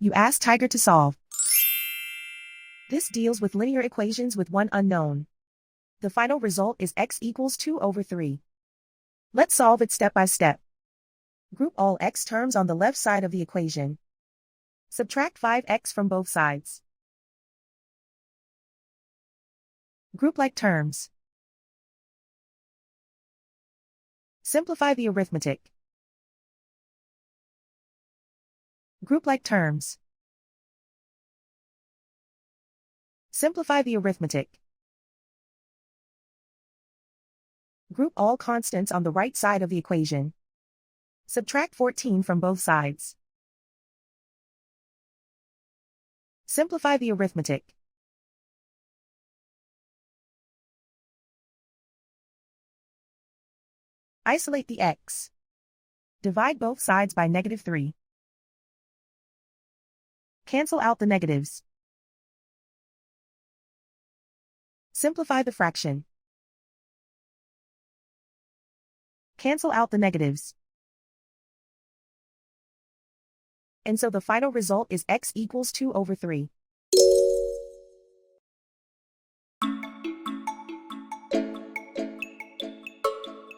You ask Tiger to solve. This deals with linear equations with one unknown. The final result is x equals 2/3. Let's solve it step by step. Group all x terms on the left side of the equation. Subtract 5x from both sides. Group like terms. Simplify the arithmetic. Group like terms. Simplify the arithmetic. Group all constants on the right side of the equation. Subtract 14 from both sides. Simplify the arithmetic. Isolate the x. Divide both sides by -3. Cancel out the negatives. Simplify the fraction. Cancel out the negatives. And so the final result is x equals 2/3.